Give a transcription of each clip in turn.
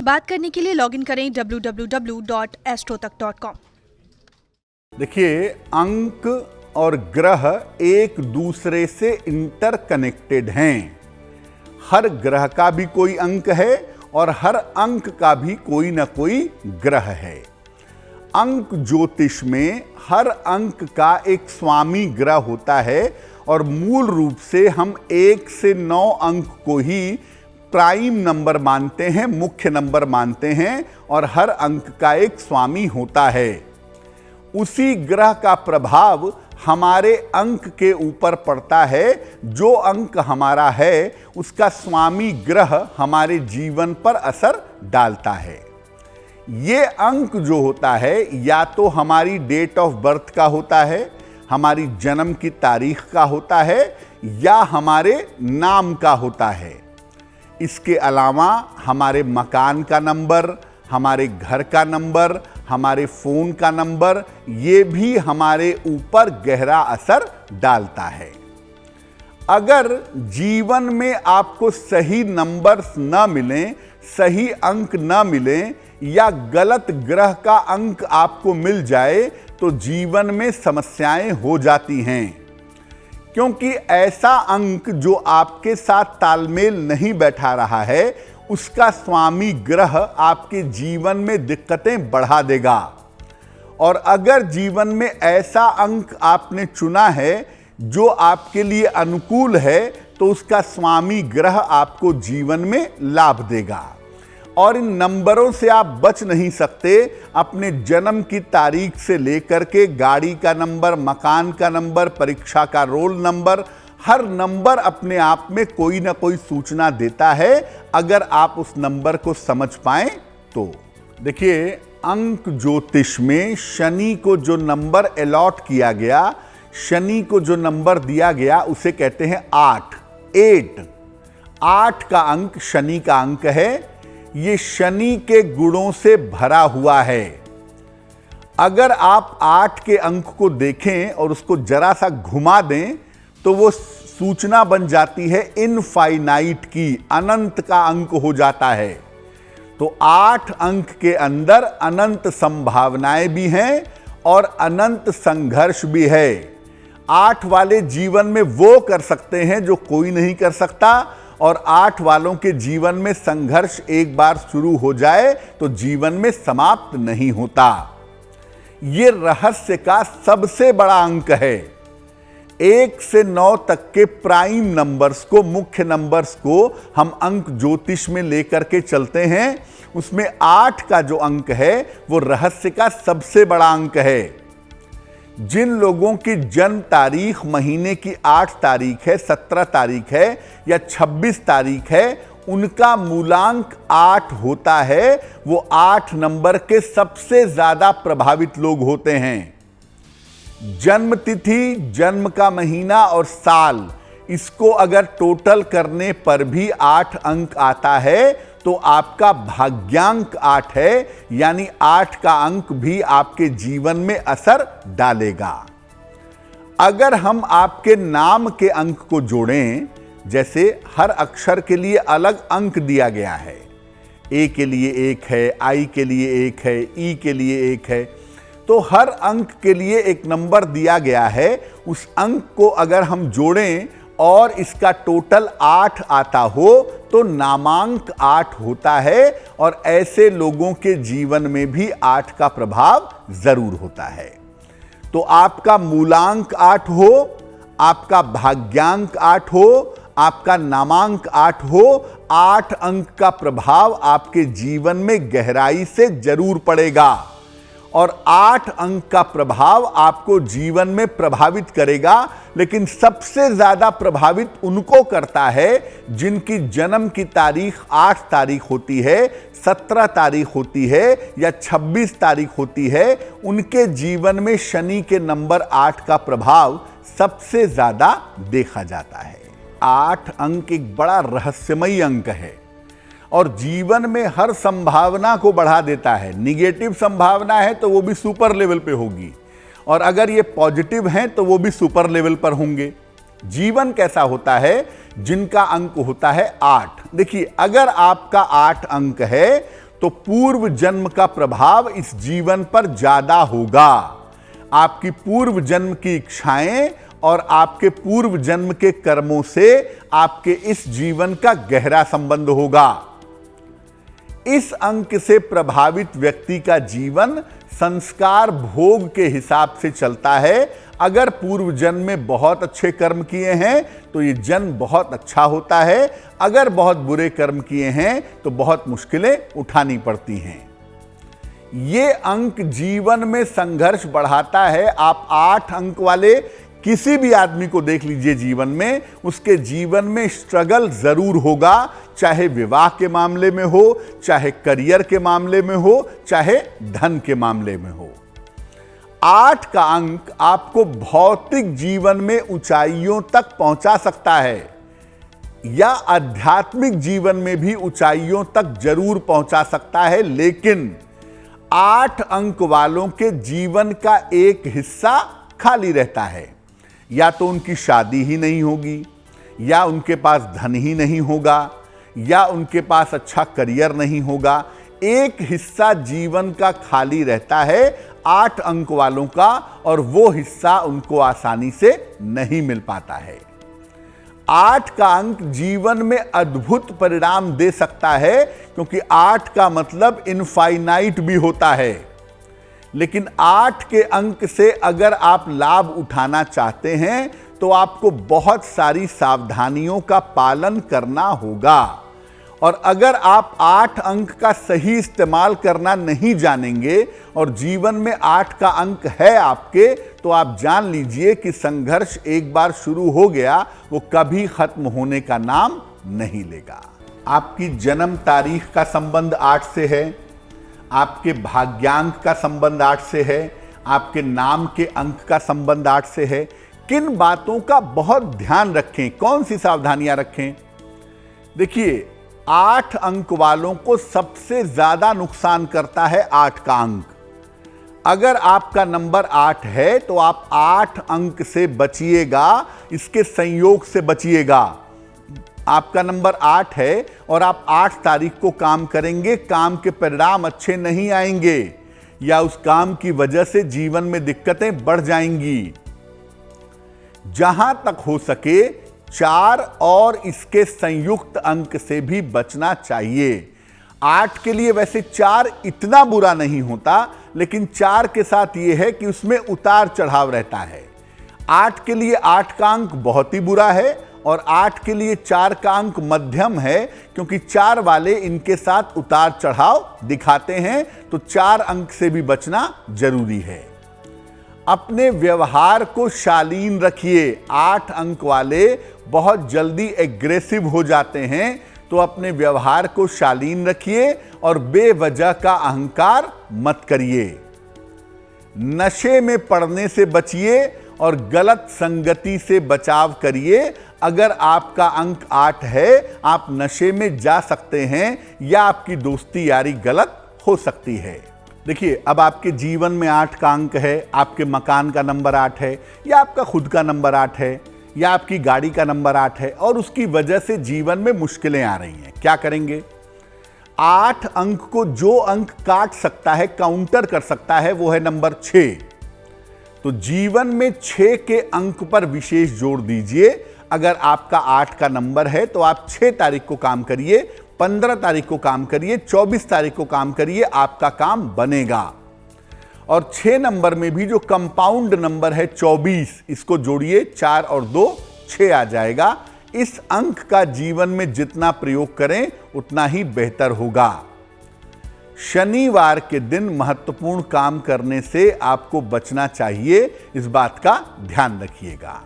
बात करने के लिए लॉगिन करें www.astrotak.com। देखिए, अंक और ग्रह एक दूसरे से इंटरकनेक्टेड हैं। हर ग्रह का भी कोई अंक है और हर अंक का भी कोई ना कोई ग्रह है। अंक ज्योतिष में हर अंक का एक स्वामी ग्रह होता है और मूल रूप से हम 1 से 9 अंक को ही प्राइम नंबर मानते हैं, मुख्य नंबर मानते हैं और हर अंक का एक स्वामी होता है। उसी ग्रह का प्रभाव हमारे अंक के ऊपर पड़ता है। जो अंक हमारा है उसका स्वामी ग्रह हमारे जीवन पर असर डालता है। ये अंक जो होता है या तो हमारी डेट ऑफ बर्थ का होता है, हमारी जन्म की तारीख का होता है या हमारे नाम का होता है। इसके अलावा हमारे मकान का नंबर, हमारे घर का नंबर, हमारे फोन का नंबर, ये भी हमारे ऊपर गहरा असर डालता है। अगर जीवन में आपको सही नंबर्स न मिलें, सही अंक न मिलें या गलत ग्रह का अंक आपको मिल जाए तो जीवन में समस्याएं हो जाती हैं, क्योंकि ऐसा अंक जो आपके साथ तालमेल नहीं बैठा रहा है उसका स्वामी ग्रह आपके जीवन में दिक्कतें बढ़ा देगा। और अगर जीवन में ऐसा अंक आपने चुना है जो आपके लिए अनुकूल है तो उसका स्वामी ग्रह आपको जीवन में लाभ देगा। और इन नंबरों से आप बच नहीं सकते। अपने जन्म की तारीख से लेकर के गाड़ी का नंबर, मकान का नंबर, परीक्षा का रोल नंबर, हर नंबर अपने आप में कोई ना कोई सूचना देता है अगर आप उस नंबर को समझ पाएं तो। देखिए, अंक ज्योतिष में शनि को जो नंबर अलॉट किया गया, शनि को जो नंबर दिया गया उसे कहते हैं 8। 8 का अंक शनि का अंक है। ये शनि के गुणों से भरा हुआ है। अगर आप 8 के अंक को देखें और उसको जरा सा घुमा दें तो वो सूचना बन जाती है इनफाइनाइट की, अनंत का अंक हो जाता है। तो 8 अंक के अंदर अनंत संभावनाएं भी हैं और अनंत संघर्ष भी है। 8 वाले जीवन में वो कर सकते हैं जो कोई नहीं कर सकता, और 8 वालों के जीवन में संघर्ष एक बार शुरू हो जाए तो जीवन में समाप्त नहीं होता। ये रहस्य का सबसे बड़ा अंक है। 1 से 9 तक के प्राइम नंबर्स को, मुख्य नंबर्स को हम अंक ज्योतिष में लेकर के चलते हैं। उसमें 8 का जो अंक है वो रहस्य का सबसे बड़ा अंक है। जिन लोगों की जन्म तारीख महीने की 8 तारीख है, 17 तारीख है या 26 तारीख है, उनका मूलांक 8 होता है। वो 8 नंबर के सबसे ज्यादा प्रभावित लोग होते हैं। जन्म तिथि, जन्म का महीना और साल, इसको अगर टोटल करने पर भी 8 अंक आता है तो आपका भाग्यांक 8 है, यानी 8 का अंक भी आपके जीवन में असर डालेगा। अगर हम आपके नाम के अंक को जोड़ें, जैसे हर अक्षर के लिए अलग अंक दिया गया है, ए के लिए 1 है, आई के लिए 1 है, ई के लिए 1 है, तो हर अंक के लिए एक नंबर दिया गया है। उस अंक को अगर हम जोड़ें और इसका टोटल 8 आता हो तो नामांक 8 होता है। और ऐसे लोगों के जीवन में भी 8 का प्रभाव जरूर होता है। तो आपका मूलांक 8 हो, आपका भाग्यांक 8 हो, आपका नामांक 8 हो, 8 अंक का प्रभाव आपके जीवन में गहराई से जरूर पड़ेगा। और 8 अंक का प्रभाव आपको जीवन में प्रभावित करेगा, लेकिन सबसे ज्यादा प्रभावित उनको करता है जिनकी जन्म की तारीख 8 तारीख होती है, 17 तारीख होती है या 26 तारीख होती है। उनके जीवन में शनि के नंबर 8 का प्रभाव सबसे ज्यादा देखा जाता है। 8 अंक एक बड़ा रहस्यमयी अंक है और जीवन में हर संभावना को बढ़ा देता है। निगेटिव संभावना है तो वो भी सुपर लेवल पे होगी, और अगर ये पॉजिटिव हैं तो वो भी सुपर लेवल पर होंगे। जीवन कैसा होता है? जिनका अंक होता है 8। देखिए, अगर आपका 8 अंक है तो पूर्व जन्म का प्रभाव इस जीवन पर ज्यादा होगा। आपकी पूर्व जन्म की इच्छाएं और आपके पूर्व जन्म के कर्मों से आपके इस जीवन का गहरा संबंध होगा। इस अंक से प्रभावित व्यक्ति का जीवन संस्कार भोग के हिसाब से चलता है। अगर पूर्व जन्म में बहुत अच्छे कर्म किए हैं तो ये जन्म बहुत अच्छा होता है, अगर बहुत बुरे कर्म किए हैं तो बहुत मुश्किलें उठानी पड़ती हैं। ये अंक जीवन में संघर्ष बढ़ाता है। आप 8 अंक वाले किसी भी आदमी को देख लीजिए जीवन में, उसके जीवन में स्ट्रगल जरूर होगा, चाहे विवाह के मामले में हो, चाहे करियर के मामले में हो, चाहे धन के मामले में हो। 8 का अंक आपको भौतिक जीवन में ऊंचाइयों तक पहुंचा सकता है या आध्यात्मिक जीवन में भी ऊंचाइयों तक जरूर पहुंचा सकता है, लेकिन 8 अंक वालों के जीवन का एक हिस्सा खाली रहता है। या तो उनकी शादी ही नहीं होगी, या उनके पास धन ही नहीं होगा, या उनके पास अच्छा करियर नहीं होगा। एक हिस्सा जीवन का खाली रहता है 8 अंक वालों का, और वो हिस्सा उनको आसानी से नहीं मिल पाता है। 8 का अंक जीवन में अद्भुत परिणाम दे सकता है, क्योंकि 8 का मतलब इनफाइनाइट भी होता है। लेकिन 8 के अंक से अगर आप लाभ उठाना चाहते हैं तो आपको बहुत सारी सावधानियों का पालन करना होगा। और अगर आप 8 अंक का सही इस्तेमाल करना नहीं जानेंगे और जीवन में 8 का अंक है आपके, तो आप जान लीजिए कि संघर्ष एक बार शुरू हो गया वो कभी खत्म होने का नाम नहीं लेगा। आपकी जन्म तारीख का संबंध 8 से है, आपके भाग्यांक का संबंध 8 से है, आपके नाम के अंक का संबंध 8 से है। किन बातों का बहुत ध्यान रखें, कौन सी सावधानियां रखें? देखिए, 8 अंक वालों को सबसे ज्यादा नुकसान करता है 8 का अंक। अगर आपका नंबर 8 है तो आप 8 अंक से बचिएगा, इसके संयोग से बचिएगा। आपका नंबर 8 है और आप 8 तारीख को काम करेंगे, काम के परिणाम अच्छे नहीं आएंगे या उस काम की वजह से जीवन में दिक्कतें बढ़ जाएंगी। जहां तक हो सके 4 और इसके संयुक्त अंक से भी बचना चाहिए। 8 के लिए वैसे 4 इतना बुरा नहीं होता, लेकिन 4 के साथ यह है कि उसमें उतार चढ़ाव रहता है। 8 के लिए 8 का अंक बहुत ही बुरा है और 8 के लिए 4 का अंक मध्यम है, क्योंकि 4 वाले इनके साथ उतार चढ़ाव दिखाते हैं, तो 4 अंक से भी बचना जरूरी है। अपने व्यवहार को शालीन रखिए। 8 अंक वाले बहुत जल्दी एग्रेसिव हो जाते हैं, तो अपने व्यवहार को शालीन रखिए और बेवजह का अहंकार मत करिए। नशे में पड़ने से बचिए और गलत संगति से बचाव करिए। अगर आपका अंक 8 है, आप नशे में जा सकते हैं या आपकी दोस्ती यारी गलत हो सकती है। देखिए, अब आपके जीवन में 8 का अंक है, आपके मकान का नंबर 8 है, या आपका खुद का नंबर 8 है, या आपकी गाड़ी का नंबर 8 है, और उसकी वजह से जीवन में मुश्किलें आ रही हैं। क्या करेंगे? 8 अंक को जो अंक काट सकता है, काउंटर कर सकता है, वो है नंबर 6। तो जीवन में 6 के अंक पर विशेष जोर दीजिए। अगर आपका 8 का नंबर है तो आप 6 तारीख को काम करिए, 15 तारीख को काम करिए, 24 तारीख को काम करिए, आपका काम बनेगा। और 6 नंबर में भी जो कंपाउंड नंबर है 24, इसको जोड़िए, 4 और 2 6 आ जाएगा। इस अंक का जीवन में जितना प्रयोग करें उतना ही बेहतर होगा। शनिवार के दिन महत्वपूर्ण काम करने से आपको बचना चाहिए, इस बात का ध्यान रखिएगा।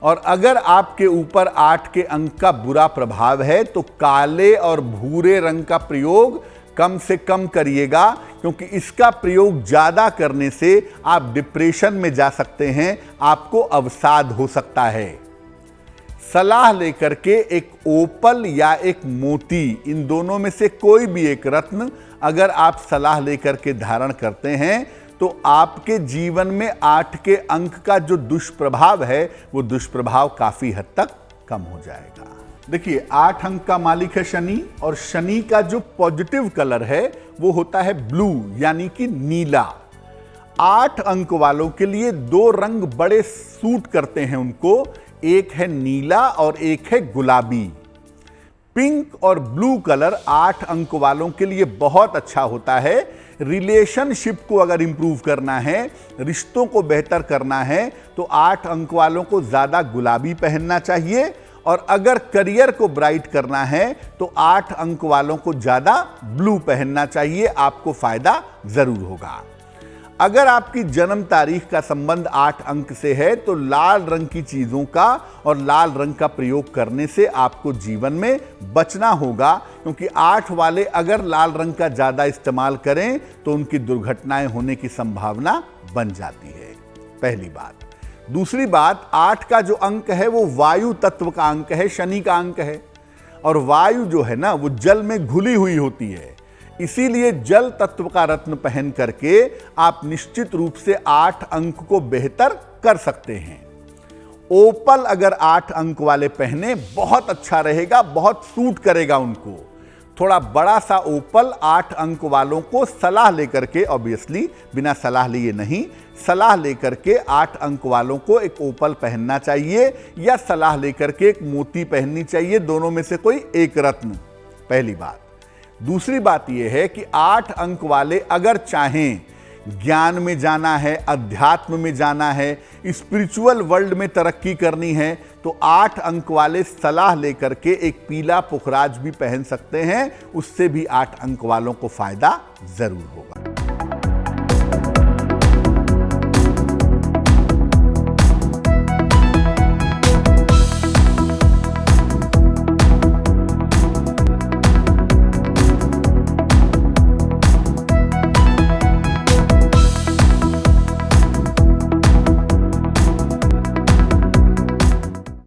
और अगर आपके ऊपर 8 के अंक का बुरा प्रभाव है तो काले और भूरे रंग का प्रयोग कम से कम करिएगा, क्योंकि इसका प्रयोग ज्यादा करने से आप डिप्रेशन में जा सकते हैं, आपको अवसाद हो सकता है। सलाह लेकर के एक ओपल या एक मोती, इन दोनों में से कोई भी एक रत्न अगर आप सलाह लेकर के धारण करते हैं तो आपके जीवन में 8 के अंक का जो दुष्प्रभाव है वो दुष्प्रभाव काफी हद तक कम हो जाएगा। देखिए 8 अंक का मालिक है शनि, और शनि का जो पॉजिटिव कलर है वो होता है ब्लू यानी कि नीला। 8 अंक वालों के लिए 2 रंग बड़े सूट करते हैं उनको, एक है नीला और एक है गुलाबी। पिंक और ब्लू कलर 8 अंक वालों के लिए बहुत अच्छा होता है। रिलेशनशिप को अगर इंप्रूव करना है, रिश्तों को बेहतर करना है, तो 8 अंक वालों को ज्यादा गुलाबी पहनना चाहिए, और अगर करियर को ब्राइट करना है तो 8 अंक वालों को ज्यादा ब्लू पहनना चाहिए। आपको फायदा जरूर होगा। अगर आपकी जन्म तारीख का संबंध 8 अंक से है तो लाल रंग की चीजों का और लाल रंग का प्रयोग करने से आपको जीवन में बचना होगा, क्योंकि 8 वाले अगर लाल रंग का ज्यादा इस्तेमाल करें तो उनकी दुर्घटनाएं होने की संभावना बन जाती है। पहली बात। दूसरी बात, 8 का जो अंक है वो वायु तत्व का अंक है, शनि का अंक है, और वायु जो है ना वो जल में घुली हुई होती है। इसीलिए जल तत्व का रत्न पहन करके आप निश्चित रूप से 8 अंक को बेहतर कर सकते हैं। ओपल अगर 8 अंक वाले पहने बहुत अच्छा रहेगा, बहुत सूट करेगा उनको। थोड़ा बड़ा सा ओपल 8 अंक वालों को सलाह लेकर के, ऑब्वियसली बिना सलाह लिए नहीं, सलाह लेकर के 8 अंक वालों को एक ओपल पहनना चाहिए, या सलाह लेकर के एक मोती पहननी चाहिए, दोनों में से कोई एक रत्न। पहली बात। दूसरी बात यह है कि 8 अंक वाले अगर चाहें ज्ञान में जाना है, अध्यात्म में जाना है, स्पिरिचुअल वर्ल्ड में तरक्की करनी है, तो 8 अंक वाले सलाह लेकर के एक पीला पुखराज भी पहन सकते हैं। उससे भी 8 अंक वालों को फायदा जरूर होगा।